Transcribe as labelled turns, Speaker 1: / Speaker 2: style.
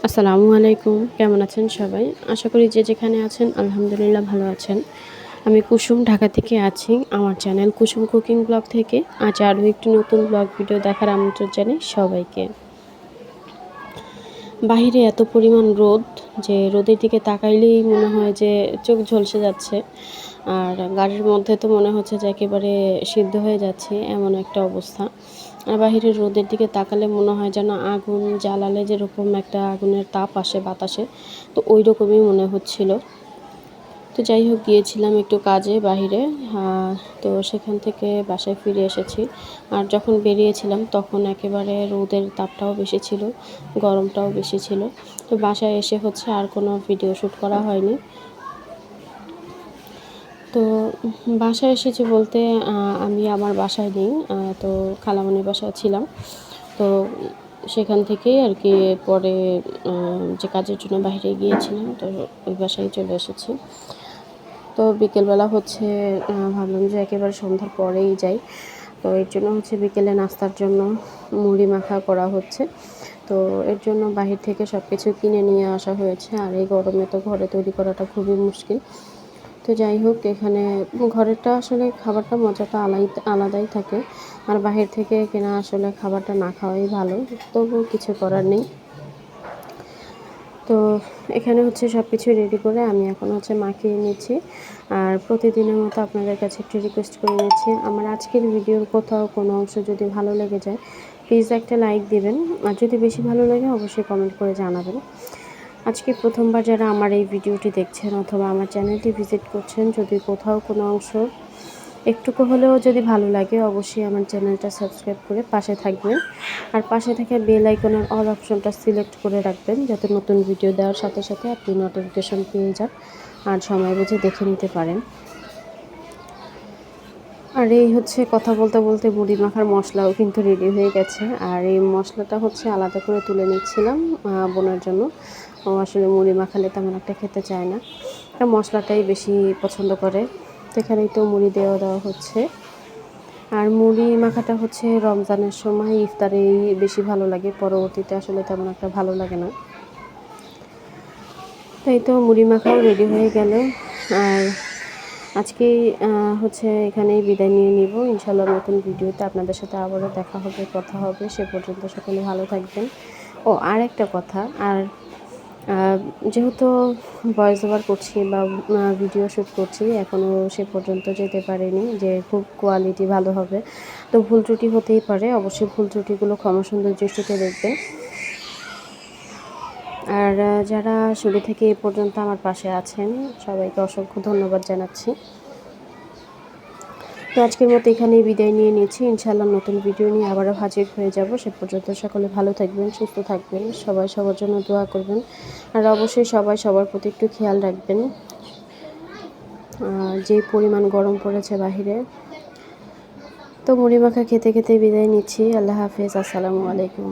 Speaker 1: আসসালামু আলাইকুম। কেমন আছেন সবাই? আশা করি যে যেখানে আছেন আলহামদুলিল্লাহ ভালো আছেন। আমি কুসুম ঢাকা থেকে আছি। আমার চ্যানেল কুসুম কুকিং ব্লগ থেকে আজ আরও একটি নতুন ব্লগ ভিডিও দেখার আমন্ত্রণ জানাই সবাইকে। বাহিরে এত পরিমাণ রোদ যে রোদের দিকে তাকাইলেই মনে হয় যে চোখ ঝলসে যাচ্ছে। আর গাড়ির মধ্যে তো মনে হচ্ছে যে একেবারে সিদ্ধ হয়ে যাচ্ছি, এমন একটা অবস্থা। আর বাহিরের রোদের দিকে তাকালে মনে হয় যেন আগুন জ্বালালে যেরকম একটা আগুনের তাপ আসে বাতাসে, তো ওই রকমই মনে হচ্ছিল। তো যাই হোক, গিয়েছিলাম একটু কাজে বাহিরে। তো সেখান থেকে বাসায় ফিরে এসেছি। আর যখন বেরিয়েছিলাম তখন একেবারে রোদের তাপটাও বেশি ছিল, গরমটাও বেশি ছিল। তো বাসায় এসে হচ্ছে আর কোনো ভিডিও শ্যুট করা হয়নি। তো বাসায় এসেছি বলতে আমি আমার বাসায় নেই, তো খালামণির বাসায় ছিলাম। তো সেখান থেকেই আর কি পরে যে কাজের জন্য বাইরে গিয়েছিলাম, তো ওই বাসায় চলে এসেছি। তো বিকেলবেলা হচ্ছে ভাবলাম যে একেবারে সন্ধ্যার পরেই যাই। তো এর জন্য হচ্ছে বিকেলে নাস্তার জন্য মুড়ি মাখা করা হচ্ছে। তো এর জন্য বাহির থেকে সব কিছু কিনে নিয়ে আসা হয়েছে। আর এই গরমে তো ঘরে তৈরি করাটা খুবই মুশকিল। তো যাই হোক, এখানে ঘরেরটা আসলে খাবারটা মজাটা আলাদাই থাকে। আর বাহির থেকে কেনা আসলে খাবারটা না খাওয়াই ভালো। তবুও কিছু করার নেই। তো এখানে হচ্ছে সব কিছু রেডি করে আমি এখন হচ্ছে মাখিয়ে নিচ্ছি। আর প্রতিদিনের মতো আপনাদের কাছে একটু রিকোয়েস্ট করে নিচ্ছি, আমার আজকের ভিডিওর কোথাও কোনো অংশ যদি ভালো লেগে যায় প্লিজ একটা লাইক দিবেন। আর যদি বেশি ভালো লাগে অবশ্যই কমেন্ট করে জানাবেন। আজকে প্রথমবার যারা আমার এই ভিডিওটি দেখছেন অথবা আমার চ্যানেলটি ভিজিট করছেন, যদি কোথাও কোনো অংশ একটুকু হলেও যদি ভালো লাগে অবশ্যই আমার চ্যানেলটা সাবস্ক্রাইব করে পাশে থাকবেন। আর পাশে থেকে বেল আইকনের অল অপশনটা সিলেক্ট করে রাখবেন, যাতে নতুন ভিডিও দেওয়ার সাথে সাথে আপনি নোটিফিকেশন পেয়ে যান আর সময় বুঝে দেখে নিতে পারেন। আর এই হচ্ছে কথা বলতে বলতে মুড়ি মাখার মশলাও কিন্তু রেডি হয়ে গেছে। আর এই মশলাটা হচ্ছে আলাদা করে তুলে নিচ্ছিলাম বোনের জন্য। ও আসলে মুড়ি মাখালে তেমন একটা খেতে চায় না, মশলাটাই বেশি পছন্দ করে। তো এখানেই তো মুড়ি দেওয়া হচ্ছে। আর মুড়ি মাখাটা হচ্ছে রমজানের সময় ইফতারেই বেশি ভালো লাগে, পরবর্তীতে আসলে তেমন একটা ভালো লাগে না। তাই তো মুড়ি মাখাও রেডি হয়ে গেল। আর আজকে হচ্ছে এখানেই বিদায় নিয়ে নিব। ইনশাল্লাহ নতুন ভিডিওতে আপনাদের সাথে আবারও দেখা হবে, কথা হবে। সে পর্যন্ত সকলে ভালো থাকবেন। ও আর একটা কথা, আর যেহেতু ভয়েস ওভার করছি বা ভিডিও শ্যুট করছি, এখনও সে পর্যন্ত যেতে পারিনি যে খুব কোয়ালিটি ভালো হবে। তো ভুল ত্রুটি হতেই পারে, অবশ্যই ভুল ত্রুটিগুলো ক্ষমা সুন্দর দৃষ্টিতে দেখবেন। আর যারা শুরু থেকে এ পর্যন্ত আমার পাশে আছেন সবাইকে অসংখ্য ধন্যবাদ জানাচ্ছি। তো আজকের মতো এখানেই বিদায় নিয়ে নিচ্ছি। ইনশাআল্লাহ নতুন ভিডিও নিয়ে আবারও হাজির হয়ে যাব। সে পর্যন্ত সকলে ভালো থাকবেন, সুস্থ থাকবেন, সবাই সবার জন্য দোয়া করবেন। আর অবশ্যই সবাই সবার প্রতি একটু খেয়াল রাখবেন। যে পরিমাণ গরম পড়েছে বাহিরে। তো মুড়ি মাখা খেতে খেতে বিদায় নিচ্ছি। আল্লাহ হাফেজ। আসসালামু আলাইকুম।